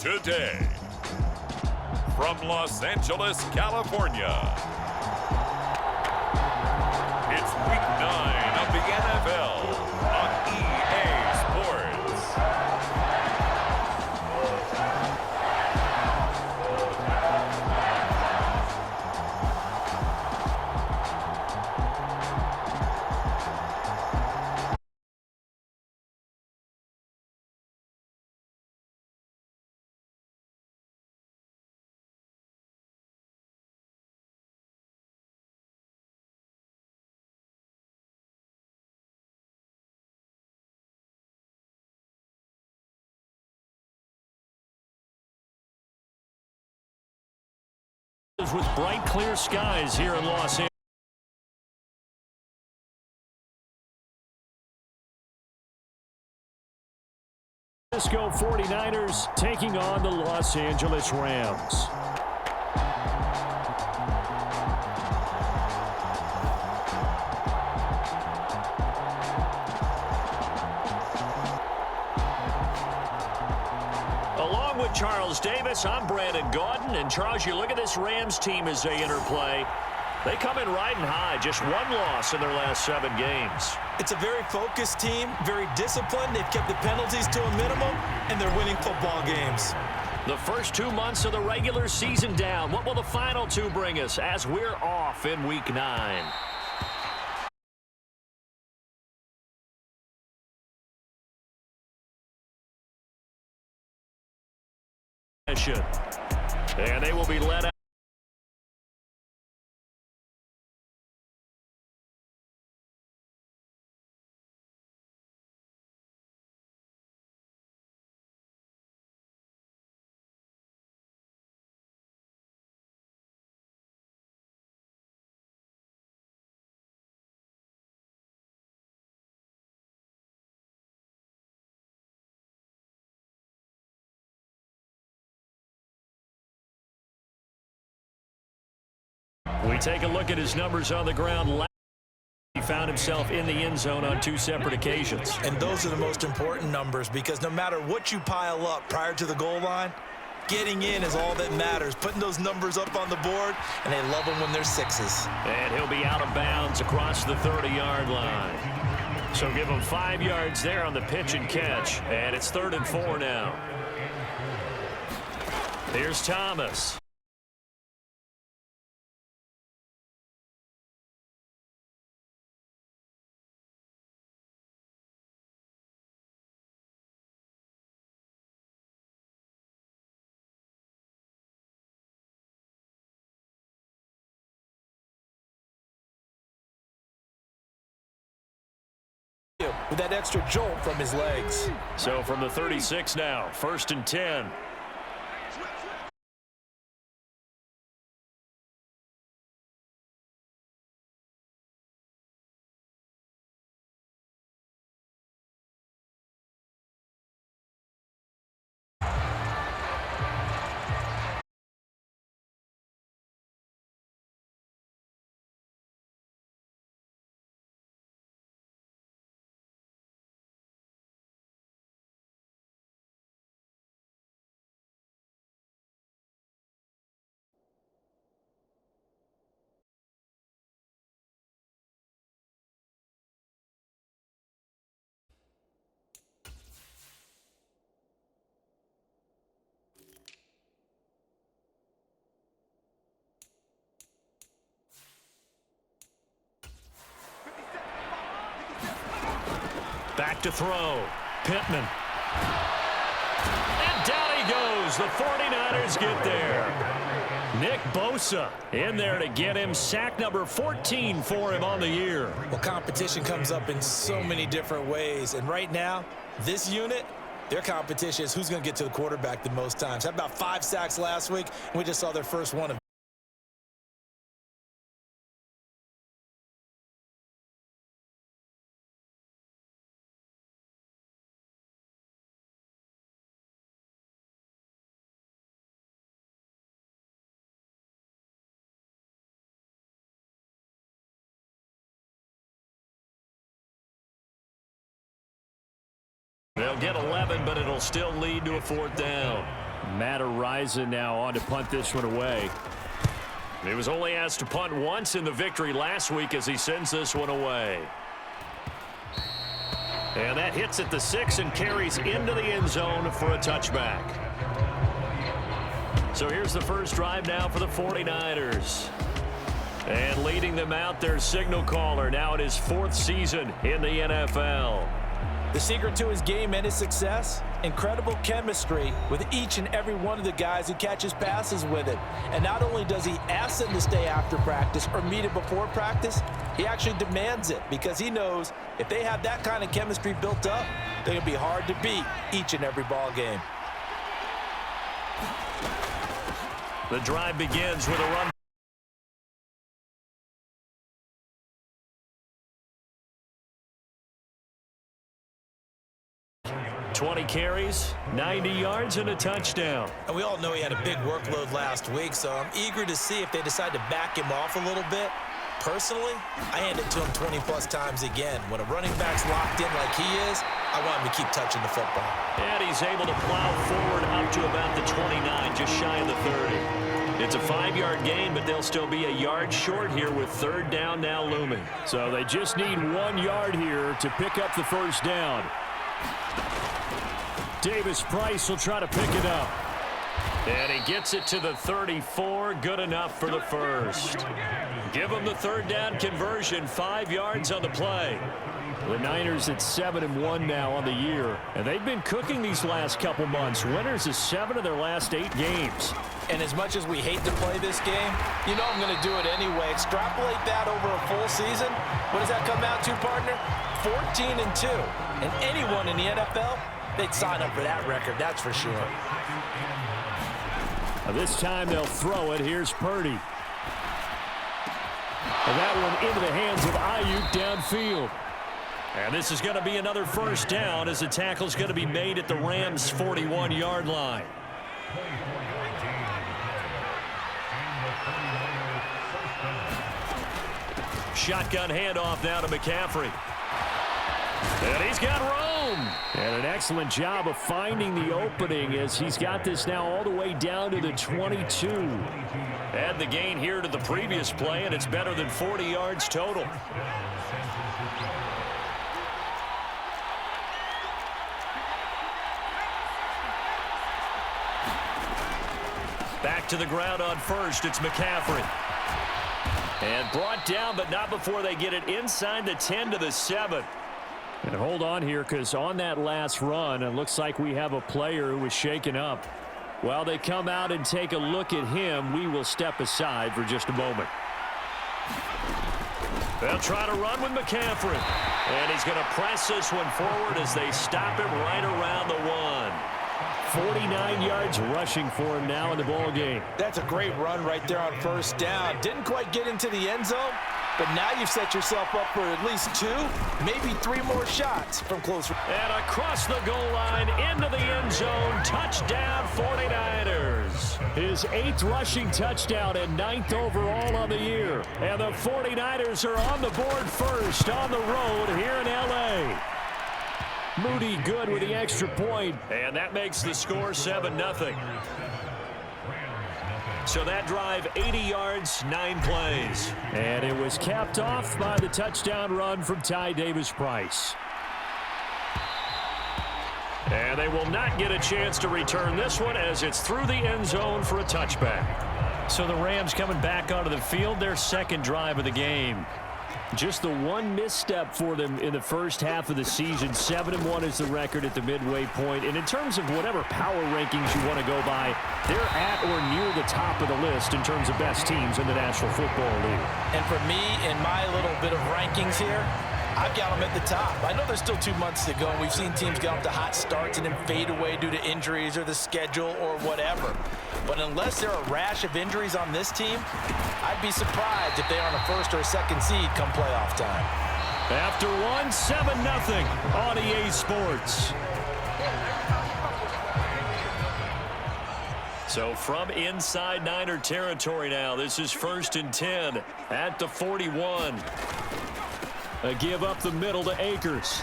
today. From Los Angeles, California, it's Week 9 of the NFL on EA Sports. With bright, clear skies here in Los Angeles. Francisco 49ers taking on the Los Angeles Rams. Along with Charles Davis, I'm Brandon Gaudin. And Charles, you look at this Rams team as they interplay. They come in riding high, just one loss in their last 7 games. It's a very focused team, very disciplined. They've kept the penalties to a minimum, and they're winning football games. The first 2 months of the regular season down. What will the final 2 bring us as we're off in Week 9? And they will be led out. We take a look at his numbers on the ground. He found himself in the end zone on 2 separate occasions. And those are the most important numbers, because no matter what you pile up prior to the goal line, getting in is all that matters. Putting those numbers up on the board, and they love them when they're 6s. And he'll be out of bounds across the 30-yard line. So give him 5 yards there on the pitch and catch. And it's 3rd and 4 now. Here's Thomas. With that extra jolt from his legs. So from the 36 now, 1st and 10. Back to throw. Pittman. And down he goes. The 49ers get there. Nick Bosa in there to get him. Sack number 14 for him on the year. Well, competition comes up in so many different ways. And right now, this unit, their competition is who's going to get to the quarterback the most times. Had about 5 sacks last week, and we just saw their first one of They'll get 11, but it'll still lead to a 4th down. Matt Araiza now on to punt this one away. He was only asked to punt once in the victory last week as he sends this one away. And that hits at the 6 and carries into the end zone for a touchback. So here's the first drive now for the 49ers. And leading them out, their signal caller now in his 4th season in the NFL. The secret to his game and his success? Incredible chemistry with each and every one of the guys who catches passes with him. And not only does he ask them to stay after practice or meet it before practice, he actually demands it because he knows if they have that kind of chemistry built up, they're going to be hard to beat each and every ball game. The drive begins with a run. 20 carries, 90 yards, and a touchdown. And we all know he had a big workload last week, so I'm eager to see if they decide to back him off a little bit. Personally, I hand it to him 20-plus times again. When a running back's locked in like he is, I want him to keep touching the football. And he's able to plow forward up to about the 29, just shy of the 30. It's a 5-yard gain, but they'll still be a yard short here with 3rd down now looming. So they just need 1 yard here to pick up the first down. Davis Price will try to pick it up. And he gets it to the 34. Good enough for the first. Give him the 3rd down conversion. 5 yards on the play. The Niners at 7-1 now on the year. And they've been cooking these last couple months. Winners of 7 of their last 8 games. And as much as we hate to play this game, you know I'm going to do it anyway. Extrapolate that over a full season. What does that come out to, partner? 14-2. And anyone in the NFL, they'd sign up for that record, that's for sure. This time they'll throw it. Here's Purdy. And that one into the hands of Ayuk downfield. And this is going to be another first down as the tackle's going to be made at the Rams' 41-yard line. Shotgun handoff now to McCaffrey. And he's got room. And an excellent job of finding the opening as he's got this now all the way down to the 22. Add the gain here to the previous play, and it's better than 40 yards total. Back to the ground on first. It's McCaffrey. And brought down, but not before they get it inside the 10 to the 7. And hold on here, because on that last run, it looks like we have a player who was shaken up. While they come out and take a look at him, we will step aside for just a moment. They'll try to run with McCaffrey. And he's going to press this one forward as they stop him right around the 1. 49 yards rushing for him now in the ball game. That's a great run right there on first down. Didn't quite get into the end zone, but now you've set yourself up for at least 2, maybe 3 more shots from close. And across the goal line into the end zone. Touchdown 49ers. His 8th rushing touchdown and 9th overall on the year. And the 49ers are on the board first on the road here in L.A. Moody good with the extra point. And that makes the score 7-0. So that drive, 80 yards, 9 plays. And it was capped off by the touchdown run from Ty Davis Price. And they will not get a chance to return this one as it's through the end zone for a touchback. So the Rams coming back onto the field, their 2nd drive of the game. Just the one misstep for them in the first half of the season. 7-1 is the record at the midway point. And in terms of whatever power rankings you want to go by, they're at or near the top of the list in terms of best teams in the National Football League. And for me, in my little bit of rankings here, I've got them at the top. I know there's still 2 months to go, and we've seen teams get off to hot starts and then fade away due to injuries or the schedule or whatever. But unless there are a rash of injuries on this team, I'd be surprised if they are on a 1st or a 2nd seed come playoff time. After 1, 7-0 on EA Sports. So from inside Niner territory now, this is 1st and 10 at the 41. A give up the middle to Akers.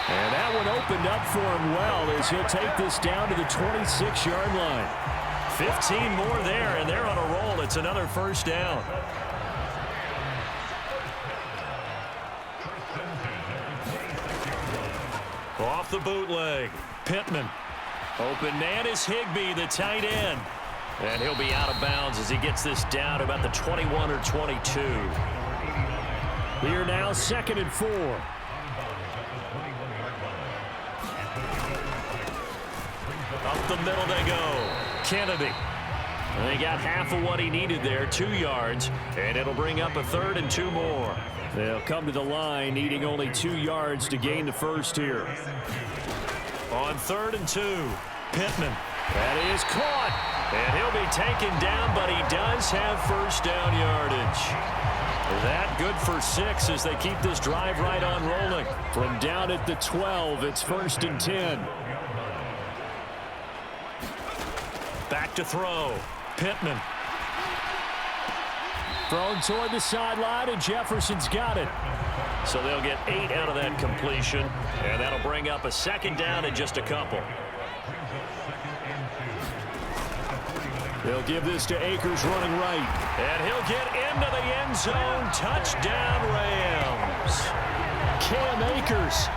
And that one opened up for him well as he'll take this down to the 26-yard line. 15 more there, and they're on a roll. It's another first down. Off the bootleg, Pittman. Open man is Higbee, the tight end. And he'll be out of bounds as he gets this down to about the 21 or 22. Here now, 2nd and 4. Up the middle they go. Kennedy. And they got half of what he needed there, 2 yards. And it'll bring up a 3rd and 2 more. They'll come to the line needing only 2 yards to gain the first here. On 3rd and 2, Pittman. That is caught. And he'll be taken down, but he does have first down yardage. That good for 6 as they keep this drive right on rolling. From down at the 12, it's 1st and 10. Back to throw. Pittman. Thrown toward the sideline, and Jefferson's got it. So they'll get 8 out of that completion, and that'll bring up a 2nd down and just a couple. They'll give this to Akers running right. And he'll get into the end zone. Touchdown, Rams. Cam Akers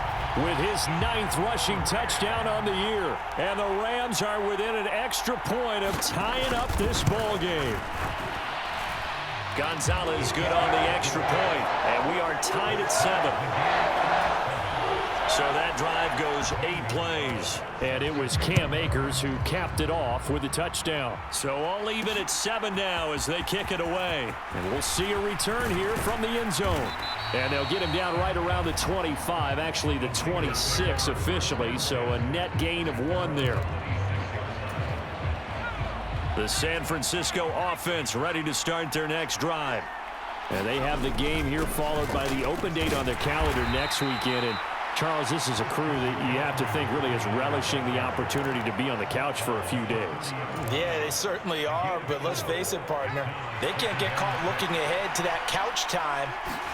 with his 9th rushing touchdown on the year. And the Rams are within an extra point of tying up this ball game. Gonzalez good on the extra point, and we are tied at 7. So that drive goes 8 plays. And it was Cam Akers who capped it off with a touchdown. So all even at 7 now as they kick it away. And we'll see a return here from the end zone. And they'll get him down right around the 25, actually the 26 officially, so a net gain of 1 there. The San Francisco offense ready to start their next drive. And they have the game here followed by the open date on their calendar next weekend. And Charles, this is a crew that you have to think really is relishing the opportunity to be on the couch for a few days. Yeah, they certainly are, but let's face it, partner. They can't get caught looking ahead to that couch time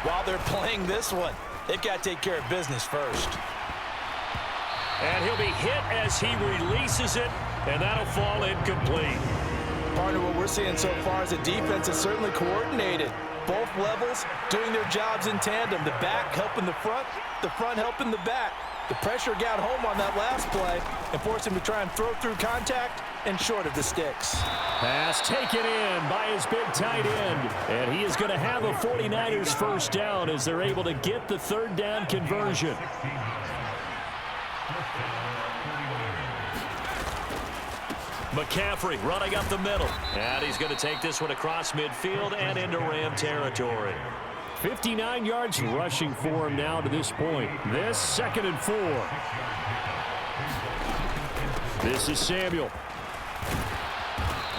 while they're playing this one. They've got to take care of business first. And he'll be hit as he releases it, and that'll fall incomplete. Partner, what we're seeing so far is the defense is certainly coordinated. Both levels doing their jobs in tandem. The back helping the front helping the back. The pressure got home on that last play and forced him to try and throw through contact and short of the sticks. Pass taken in by his big tight end. And he is going to have a 49ers first down as they're able to get the 3rd down conversion. McCaffrey running up the middle. And he's going to take this one across midfield and into Ram territory. 59 yards rushing for him now to this point. This 2nd and 4. This is Samuel.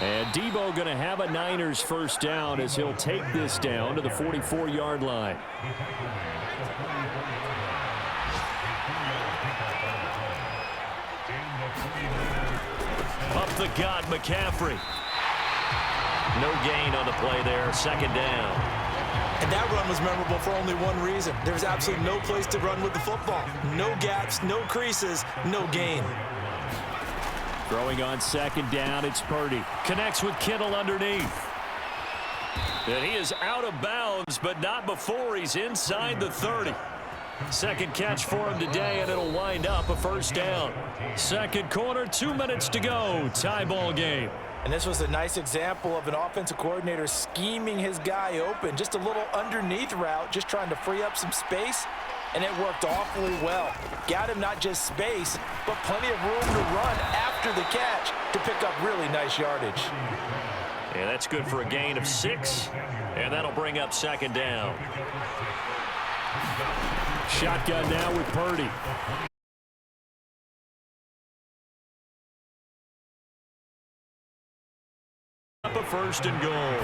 And Debo going to have a Niners first down as he'll take this down to the 44-yard line. Up the gut, McCaffrey. No gain on the play there, 2nd down. And that run was memorable for only one reason. There's absolutely no place to run with the football. No gaps, no creases, no gain. Throwing on 2nd down, it's Purdy. Connects with Kittle underneath. And he is out of bounds, but not before he's inside the 30. 2nd catch for him today, and it'll wind up a first down. 2nd quarter, 2 minutes to go. Tie ball game. And this was a nice example of an offensive coordinator scheming his guy open. Just a little underneath route, just trying to free up some space, and it worked awfully well. Got him not just space, but plenty of room to run after the catch to pick up really nice yardage. Yeah, that's good for a gain of 6, and that'll bring up 2nd down. Shotgun now with Purdy. Up a 1st and goal.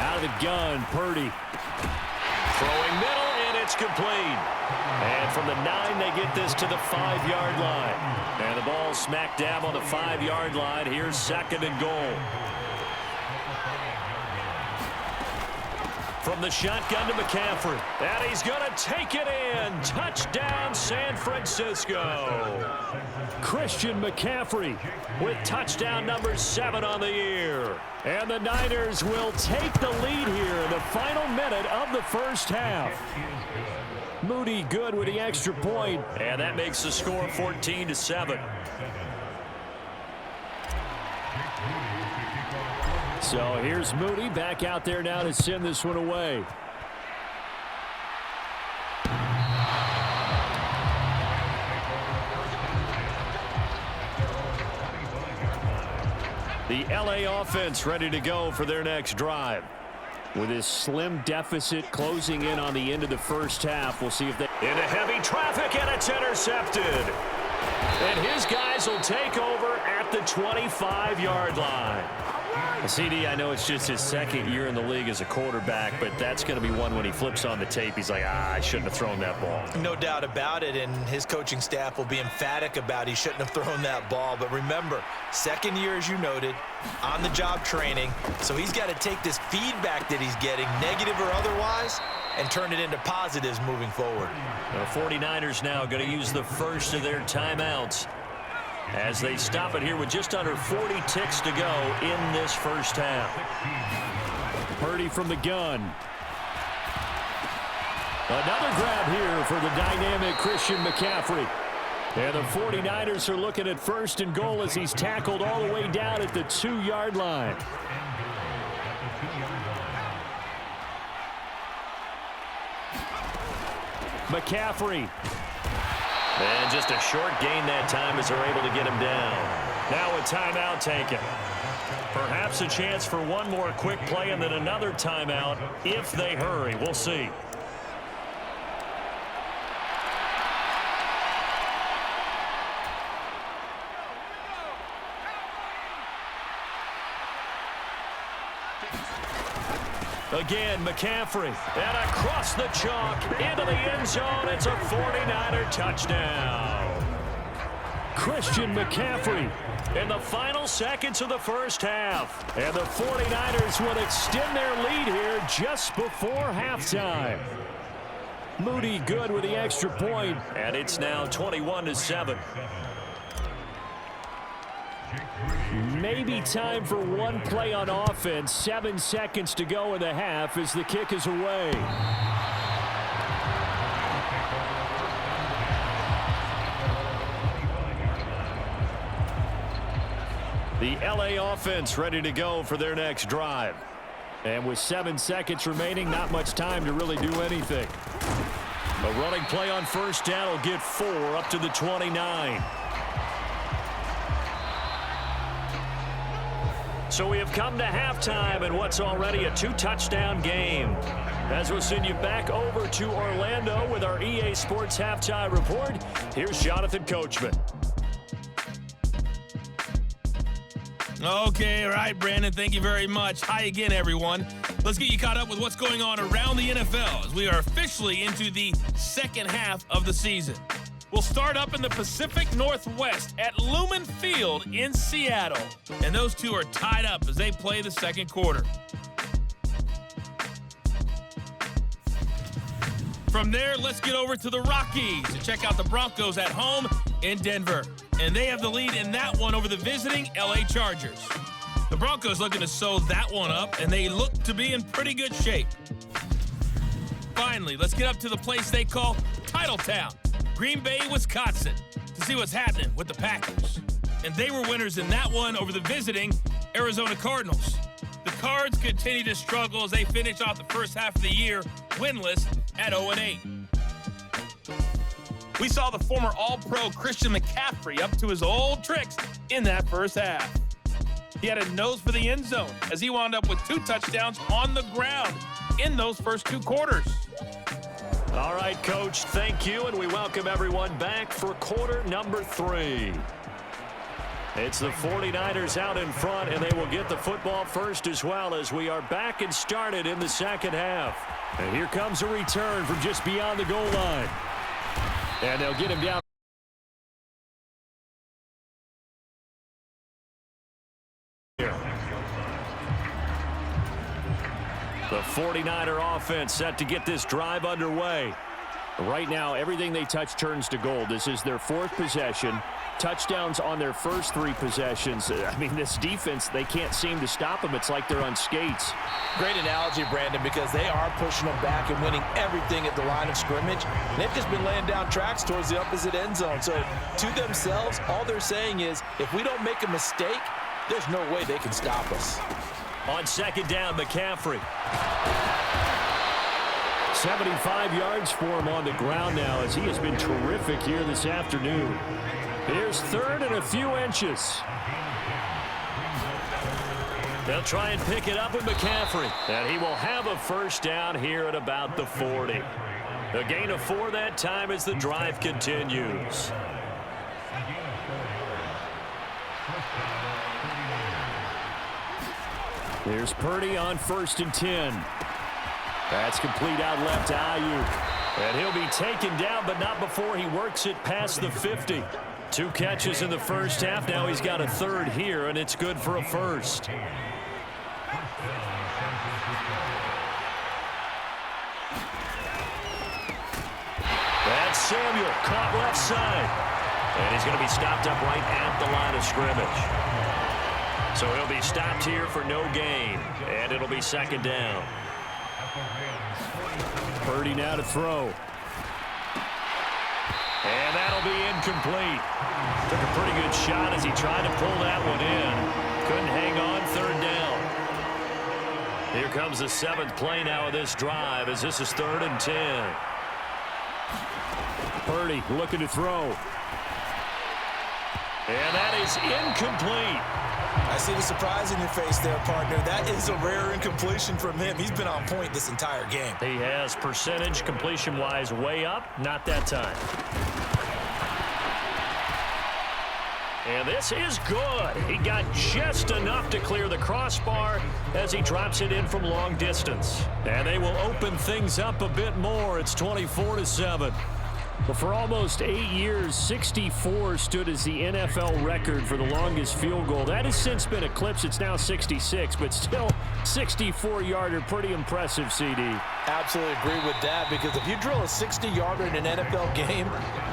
Out of the gun, Purdy. Throwing middle, and it's complete. And from the 9, they get this to the 5-yard line. And the ball smack dab on the 5-yard line. Here's 2nd and goal. From the shotgun to McCaffrey. And he's going to take it in. Touchdown, San Francisco. Christian McCaffrey with touchdown number 7 on the year. And the Niners will take the lead here in the final minute of the first half. Moody good with the extra point. And that makes the score 14-7. So here's Moody back out there now to send this one away. The LA offense ready to go for their next drive. With this slim deficit closing in on the end of the first half, we'll see if they... Into heavy traffic, and it's intercepted. And his guys will take over at the 25-yard line. CD, I know it's just his second year in the league as a quarterback, but that's going to be one when he flips on the tape. He's like, I shouldn't have thrown that ball. No doubt about it, and his coaching staff will be emphatic about he shouldn't have thrown that ball. But remember, second year, as you noted, on-the-job training, so he's got to take this feedback that he's getting, negative or otherwise, and turn it into positives moving forward. The 49ers now going to use the first of their timeouts as they stop it here with just under 40 ticks to go in this first half. Purdy from the gun. Another grab here for the dynamic Christian McCaffrey. And the 49ers are looking at first and goal as he's tackled all the way down at the 2-yard line. McCaffrey. And just a short gain that time as they're able to get him down. Now a timeout taken. Perhaps a chance for one more quick play and then another timeout if they hurry. We'll see. Again, McCaffrey. And across the chalk into the end zone. It's a 49er touchdown. Christian McCaffrey In the final seconds of the first half. And the 49ers will extend their lead here just before halftime. Moody good with the extra point. And it's now 21-7. Maybe time for one play on offense. 7 seconds to go in the half as the kick is away. The LA offense ready to go for their next drive. And with 7 seconds remaining, not much time to really do anything. A running play on first down will get 4 up to the 29. So we have come to halftime in what's already a 2-touchdown game. As we'll send you back over to Orlando with our EA Sports Halftime Report, here's Jonathan Coachman. Okay, all right, Brandon, thank you very much. Hi again, everyone. Let's get you caught up with what's going on around the NFL as we are officially into the second half of the season. We'll start up in the Pacific Northwest at Lumen Field in Seattle. And those two are tied up as they play the second quarter. From there, let's get over to the Rockies to check out the Broncos at home in Denver. And they have the lead in that one over the visiting LA Chargers. The Broncos looking to sew that one up, and they look to be in pretty good shape. Finally, let's get up to the place they call Titletown, Green Bay, Wisconsin, to see what's happening with the Packers. And they were winners in that one over the visiting Arizona Cardinals. The Cards continue to struggle as they finish off the first half of the year winless at 0-8. We saw the former All-Pro Christian McCaffrey up to his old tricks in that first half. He had a nose for the end zone as he wound up with 2 touchdowns on the ground in those first 2 quarters. All right, Coach, thank you, and we welcome everyone back for quarter number 3. It's the 49ers out in front, and they will get the football first as well as we are back and started in the second half. And here comes a return from just beyond the goal line. And they'll get him down. The 49er offense set to get this drive underway. Right now, everything they touch turns to gold. This is their 4th possession. Touchdowns on their first 3 possessions. I mean, this defense, they can't seem to stop them. It's like they're on skates. Great analogy, Brandon, because they are pushing them back and winning everything at the line of scrimmage. And they've just been laying down tracks towards the opposite end zone. So to themselves, all they're saying is, if we don't make a mistake, there's no way they can stop us. On 2nd down, McCaffrey. 75 yards for him on the ground now as he has been terrific here this afternoon. Here's 3rd and a few inches. They'll try and pick it up with McCaffrey. And he will have a first down here at about the 40. A gain of 4 that time as the drive continues. There's Purdy on 1st and 10. That's complete out left to Ayuk. And he'll be taken down, but not before he works it past the 50. 2 catches in the first half. Now he's got a 3rd here, and it's good for a first. That's Samuel, caught left side. And he's going to be stopped up right at the line of scrimmage. So he'll be stopped here for no gain, and it'll be 2nd down. Purdy now to throw. And that'll be incomplete. Took a pretty good shot as he tried to pull that one in. Couldn't hang on, 3rd down. Here comes the 7th play now of this drive as this is 3rd and 10. Purdy looking to throw. And that is incomplete. I see the surprise in your face there, partner. That is a rare incompletion from him. He's been on point this entire game. He has percentage completion-wise way up. Not that time. And this is good. He got just enough to clear the crossbar as he drops it in from long distance. And they will open things up a bit more. It's 24-7. Well, for almost 8 years, 64 stood as the NFL record for the longest field goal. That has since been eclipsed. It's now 66, but still 64-yarder. Pretty impressive, CD. Absolutely agree with that, because if you drill a 60-yarder in an NFL game,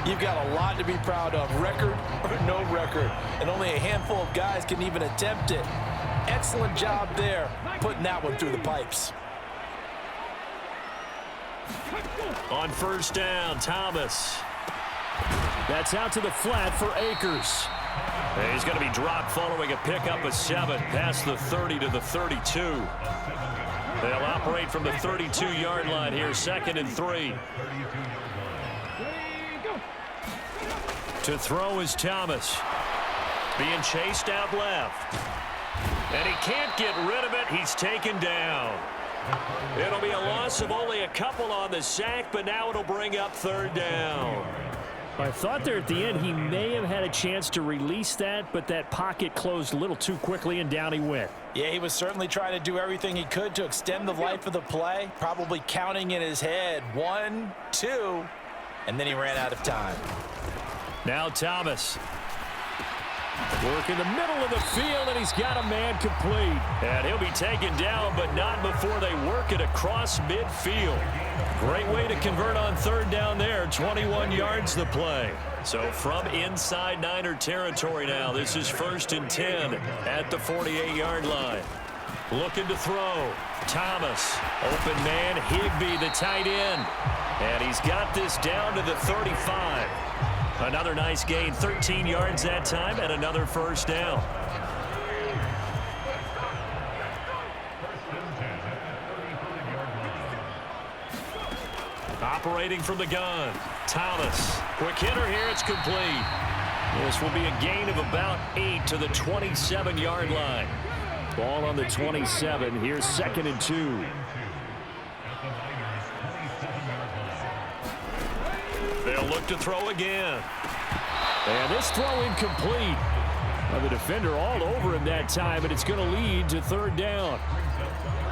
you've got a lot to be proud of, record or no record. And only a handful of guys can even attempt it. Excellent job there, putting that one through the pipes. On 1st down, Thomas. That's out to the flat for Akers. And he's going to be dropped following a pickup of 7 past the 30 to the 32. They'll operate from the 32-yard line here, 2nd and 3. To throw is Thomas. Being chased out left. And he can't get rid of it. He's taken down. It'll be a loss of only a couple on the sack, but now it'll bring up 3rd down. I thought there at the end he may have had a chance to release that, but that pocket closed a little too quickly, and down he went. Yeah, he was certainly trying to do everything he could to extend the life of the play, probably counting in his head 1, 2, and then he ran out of time. Now Thomas. Work in the middle of the field, and he's got a man complete. And he'll be taken down, but not before they work it across midfield. Great way to convert on 3rd down there. 21 yards the play. So from inside Niner territory now, this is 1st and 10 at the 48-yard line. Looking to throw. Thomas. Open man, Higbee, the tight end. And he's got this down to the 35. Another nice gain, 13 yards that time, and another 1st down. Operating from the gun, Thomas. Quick hitter here, it's complete. This will be a gain of about 8 to the 27-yard line. Ball on the 27. Here's 2nd and 2. They'll look to throw again. And this throw incomplete. Well, the defender all over him that time, and it's going to lead to 3rd down.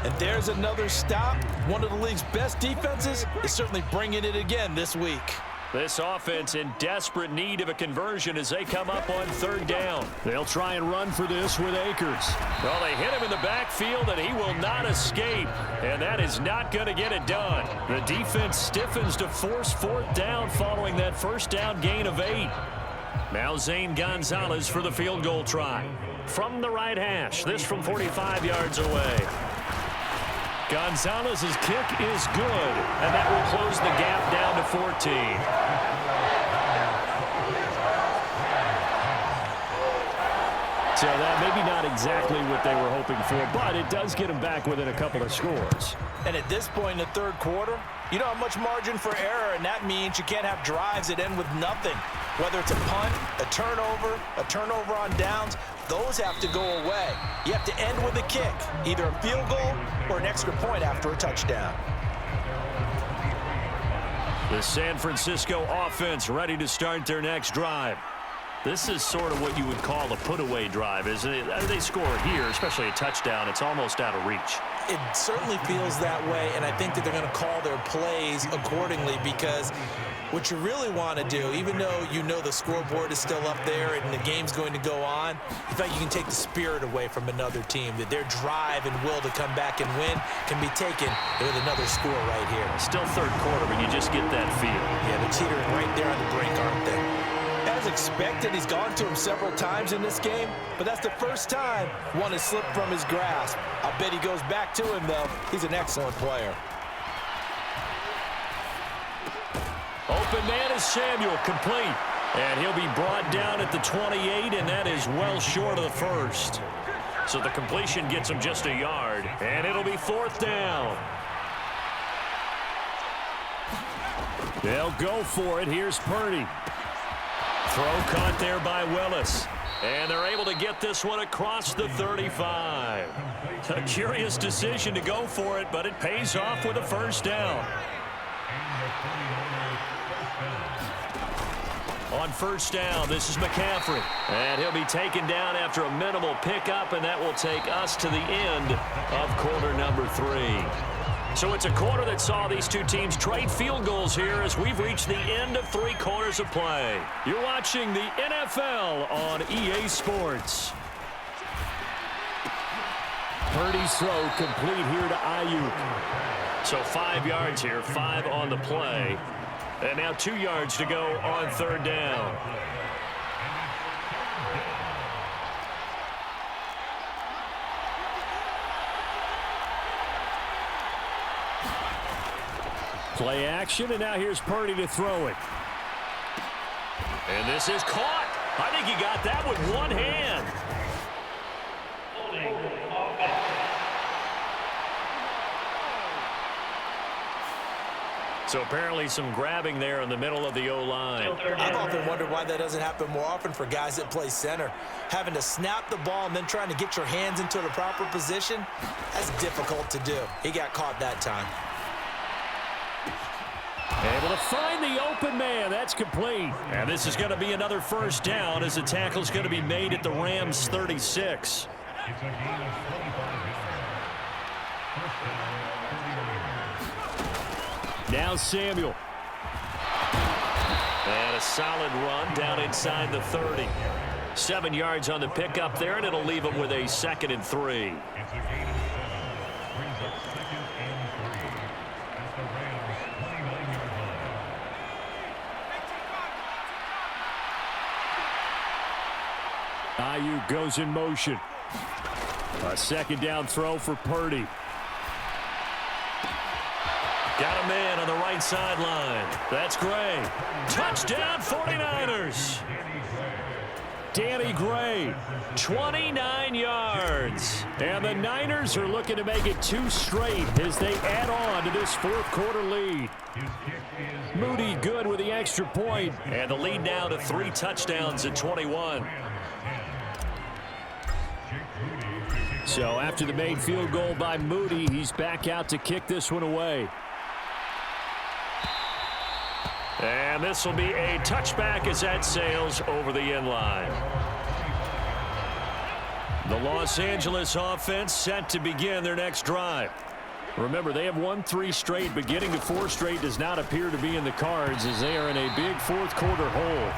And there's another stop. One of the league's best defenses is certainly bringing it again this week. This offense in desperate need of a conversion as they come up on third down. They'll try and run for this with Akers. Well, they hit him in the backfield, and he will not escape. And that is not going to get it done. The defense stiffens to force fourth down following that first down gain of 8. Now Zane Gonzalez for the field goal try. From the right hash, this from 45 yards away. Gonzalez's kick is good, and that will close the gap down to 14. So that maybe not exactly what they were hoping for, but it does get them back within a couple of scores. And at this point in the third quarter, you don't have much margin for error, and that means you can't have drives that end with nothing. Whether it's a punt, a turnover on downs, those have to go away. You have to end with a kick, either a field goal or an extra point after a touchdown. The San Francisco offense ready to start their next drive. This is sort of what you would call a put-away drive, isn't it? They score here, especially a touchdown. It's almost out of reach. It certainly feels that way, and I think that they're going to call their plays accordingly, because what you really want to do, even though you know the scoreboard is still up there and the game's going to go on, you feel like you can take the spirit away from another team, that their drive and will to come back and win can be taken with another score right here. Still third quarter, but you just get that feel. Yeah, they're teetering right there on the brink, aren't they? As expected, he's gone to him several times in this game, but that's the first time one has slipped from his grasp. I bet he goes back to him, though. He's an excellent player. Open man is Samuel, complete. And he'll be brought down at the 28, and that is well short of the first. So the completion gets him just a yard, and it'll be fourth down. They'll go for it. Here's Purdy. Throw caught there by Willis. And they're able to get this one across the 35. A curious decision to go for it, but it pays off with a first down. On first down, this is McCaffrey. And he'll be taken down after a minimal pickup, and that will take us to the end of quarter number 3. So it's a quarter that saw these two teams trade field goals here as we've reached the end of 3 quarters of play. You're watching the NFL on EA Sports. Purdy's throw complete here to Ayuk. So 5 yards here, 5 on the play. And now 2 yards to go on third down. Play action, and now here's Purdy to throw it. And this is caught. I think he got that with one hand. So apparently some grabbing there in the middle of the O-line. I've often wondered why that doesn't happen more often for guys that play center. Having to snap the ball and then trying to get your hands into the proper position, that's difficult to do. He got caught that time. Able to find the open man. That's complete. And this is going to be another first down as the tackle's going to be made at the Rams' 36. Now Samuel. And a solid run down inside the 30. 7 yards on the pickup there, and it'll leave him with a 2nd and 3. Ayuk goes in motion. A 2nd down throw for Purdy. Got a man on the right sideline. That's Gray. Touchdown 49ers. Danny Gray, 29 yards. And the Niners are looking to make it 2 straight as they add on to this 4th quarter lead. Moody good with the extra point. And the lead now to 3 touchdowns at 21. So after the made field goal by Moody, he's back out to kick this one away. And this will be a touchback as that sails over the end line. The Los Angeles offense set to begin their next drive. Remember, they have won 3 straight, but getting to 4 straight does not appear to be in the cards as they are in a big fourth quarter hole.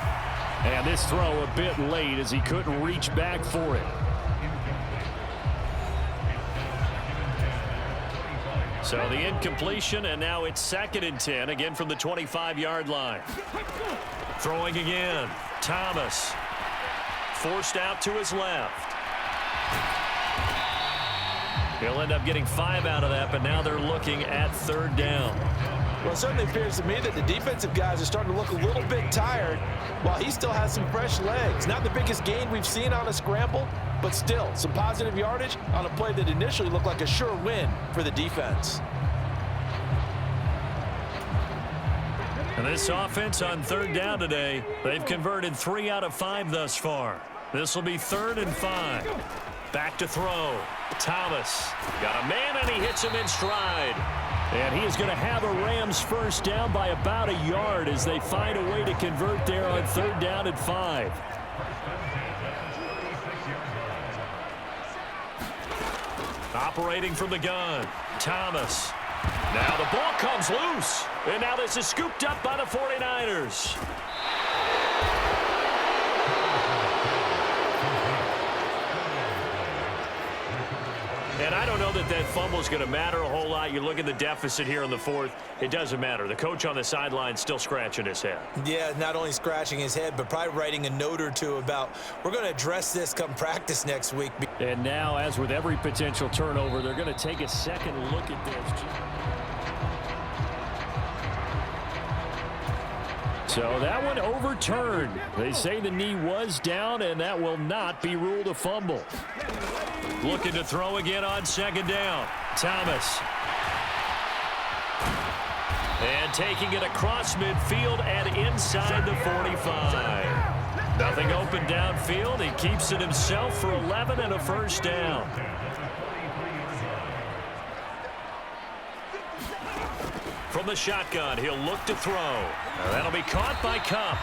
And this throw a bit late as he couldn't reach back for it. So the incompletion, and now it's 2nd and 10, again from the 25-yard line. Throwing again. Thomas. Forced out to his left. He'll end up getting 5 out of that, but now they're looking at 3rd down. Well, it certainly appears to me that the defensive guys are starting to look a little bit tired while he still has some fresh legs. Not the biggest gain we've seen on a scramble, but still some positive yardage on a play that initially looked like a sure win for the defense. And this offense on 3rd down today, they've converted 3 out of 5 thus far. This will be 3rd and 5. Back to throw. Thomas got a man, and he hits him in stride. And he is going to have a Rams first down by about a yard as they find a way to convert there on 3rd down and 5. Operating from the gun, Thomas. Now the ball comes loose. And now this is scooped up by the 49ers. And I don't know that that fumble is going to matter a whole lot. You look at the deficit here in the 4th. It doesn't matter. The coach on the sideline still scratching his head. Yeah, not only scratching his head, but probably writing a note or two about, we're going to address this come practice next week. And now, as with every potential turnover, they're going to take a second look at this. So that one overturned. They say the knee was down, and that will not be ruled a fumble. Looking to throw again on 2nd down. Thomas. And taking it across midfield and inside the 45. Nothing open downfield. He keeps it himself for 11 and a first down. From the shotgun, he'll look to throw. That'll be caught by Cup.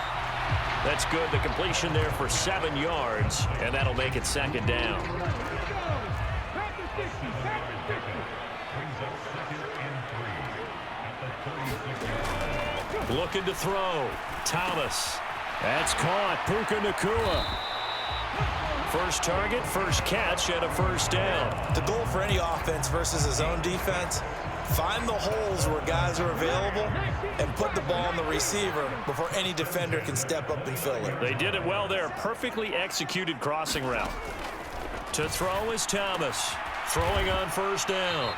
That's good. The completion there for 7 yards, and that'll make it 2nd down. Looking to throw. Thomas. That's caught. Puka Nacua. First target, first catch, and a first down. The goal for any offense versus his own defense, find the holes where guys are available and put the ball on the receiver before any defender can step up and fill it. They did it well there. Perfectly executed crossing route. To throw is Thomas. Throwing on first down.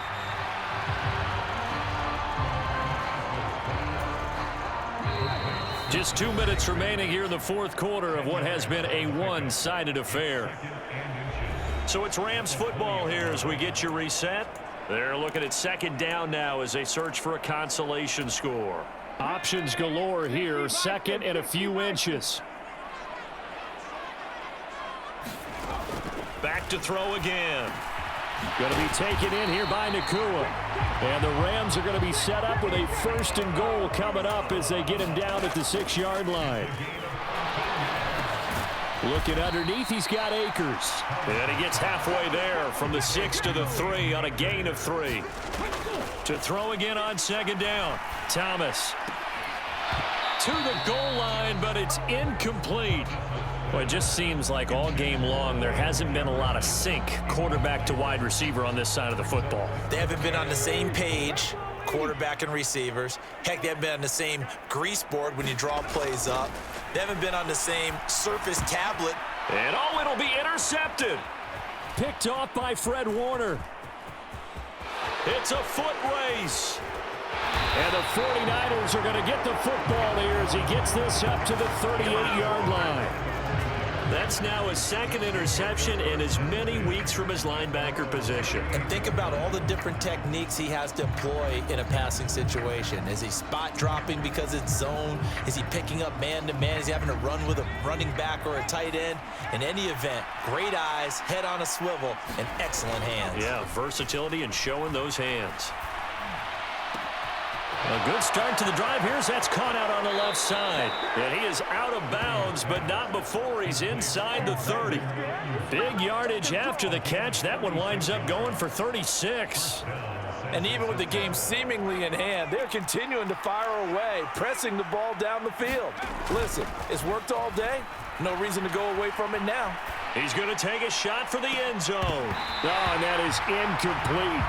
Just 2 minutes remaining here in the 4th quarter of what has been a one-sided affair. So it's Rams football here as we get you reset. They're looking at 2nd down now as they search for a consolation score. Options galore here. 2nd and a few inches. Back to throw again. Going to be taken in here by Nacua. And the Rams are going to be set up with a 1st and goal coming up as they get him down at the 6-yard line. Looking underneath, he's got Akers. And he gets halfway there from the 6 to the 3 on a gain of 3. To throw again on 2nd down. Thomas. To the goal line, but it's incomplete. Well, it just seems like all game long there hasn't been a lot of sync quarterback to wide receiver on this side of the football. They haven't been on the same page, quarterback and receivers. Heck, they haven't been on the same grease board when you draw plays up. They haven't been on the same Surface tablet. And oh, it'll be intercepted. Picked off by Fred Warner. It's a foot race. And the 49ers are going to get the football here as he gets this up to the 38-yard line. That's now his 2nd interception in as many weeks from his linebacker position. And think about all the different techniques he has to employ in a passing situation. Is he spot dropping because it's zone? Is he picking up man-to-man? Is he having to run with a running back or a tight end? In any event, great eyes, head on a swivel, and excellent hands. Yeah, versatility and showing those hands. A good start to the drive. That's caught out on the left side. And he is out of bounds, but not before he's inside the 30. Big yardage after the catch. That one winds up going for 36. And even with the game seemingly in hand, they're continuing to fire away, pressing the ball down the field. Listen, it's worked all day. No reason to go away from it now. He's going to take a shot for the end zone. Oh, and that is incomplete.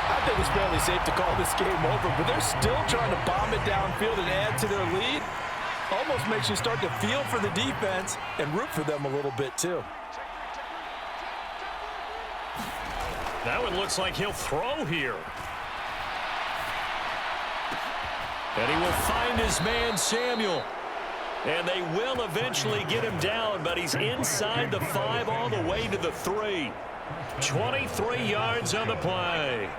I think it's fairly safe to call this game over, but they're still trying to bomb it downfield and add to their lead. Almost makes you start to feel for the defense and root for them a little bit, too. That one looks like he'll throw here. And he will find his man, Samuel. And they will eventually get him down, but he's inside the 5 all the way to the 3. 23 yards on the play.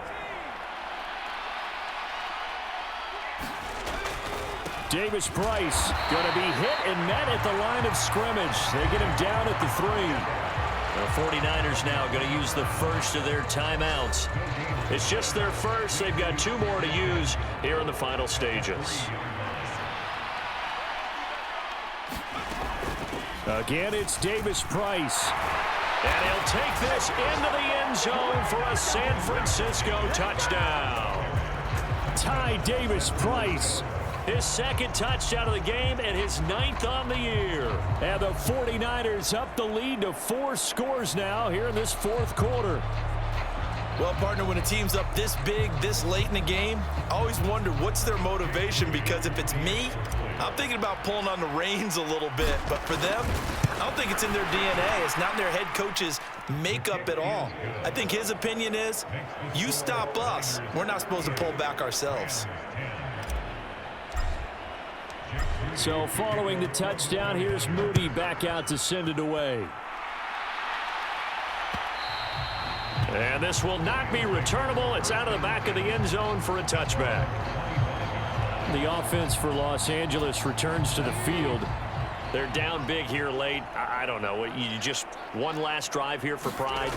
Davis Price going to be hit and met at the line of scrimmage. They get him down at the 3. The 49ers now going to use the first of their timeouts. It's just their first. They've got 2 more to use here in the final stages. Again, it's Davis Price. And he'll take this into the end zone for a San Francisco touchdown. Ty Davis Price. His second touchdown of the game and his 9th on the year. And the 49ers up the lead to 4 scores now here in this 4th quarter. Well, partner, when a team's up this big, this late in the game, I always wonder what's their motivation, because if it's me, I'm thinking about pulling on the reins a little bit. But for them, I don't think it's in their DNA. It's not in their head coach's makeup at all. I think his opinion is, you stop us, we're not supposed to pull back ourselves. So following the touchdown, here's Moody back out to send it away. And this will not be returnable. It's out of the back of the end zone for a touchback. The offense for Los Angeles returns to the field. They're down big here late. I don't know. You just one last drive here for pride?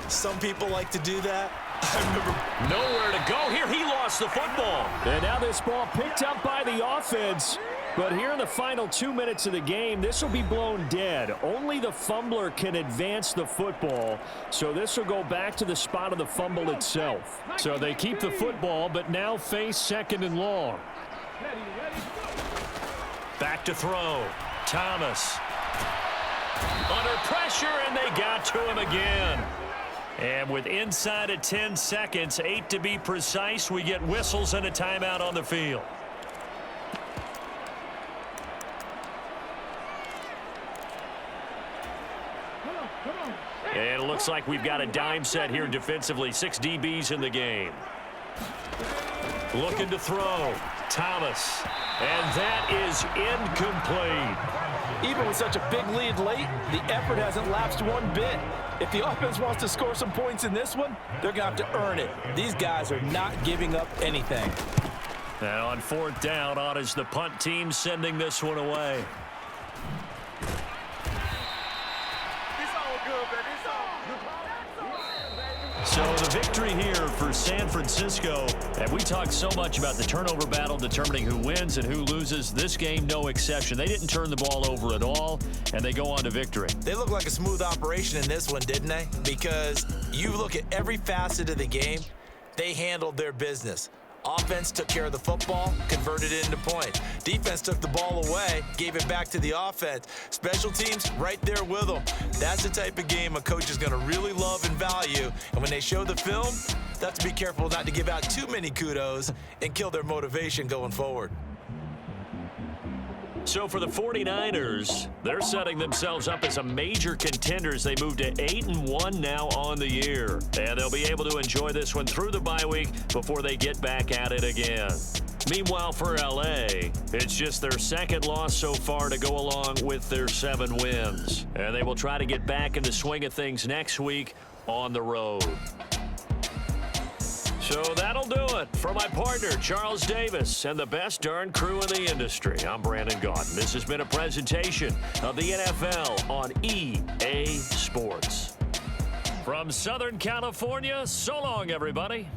Some people like to do that. I remember nowhere to go here. He lost the football. And now this ball picked up by the offense. But here in the final 2 minutes of the game, this will be blown dead. Only the fumbler can advance the football. So this will go back to the spot of the fumble itself. So they keep the football, but now face 2nd and long. Back to throw. Thomas. Under pressure, and they got to him again. And with inside of 10 seconds, 8 to be precise, we get whistles and a timeout on the field. And it looks like we've got a dime set here defensively. 6 DBs in the game. Looking to throw. Thomas. And that is incomplete. Even with such a big lead late, the effort hasn't lapsed one bit. If the offense wants to score some points in this one, they're going to have to earn it. These guys are not giving up anything. And on 4th down, on is the punt team sending this one away. So the victory here for San Francisco. And we talked so much about the turnover battle determining who wins and who loses. This game, no exception. They didn't turn the ball over at all, and they go on to victory. They look like a smooth operation in this one, didn't they? Because you look at every facet of the game, they handled their business. Offense took care of the football, converted it into points. Defense took the ball away, gave it back to the offense. Special teams, right there with them. That's the type of game a coach is going to really love and value. And when they show the film, they have to be careful not to give out too many kudos and kill their motivation going forward. So for the 49ers, they're setting themselves up as a major contender as they move to 8-1 now on the year. And they'll be able to enjoy this one through the bye week before they get back at it again. Meanwhile, for LA, it's just their 2nd loss so far to go along with their 7 wins. And they will try to get back in the swing of things next week on the road. So that'll do it. For my partner, Charles Davis, and the best darn crew in the industry, I'm Brandon Gaudin. This has been a presentation of the NFL on EA Sports. From Southern California, so long, everybody.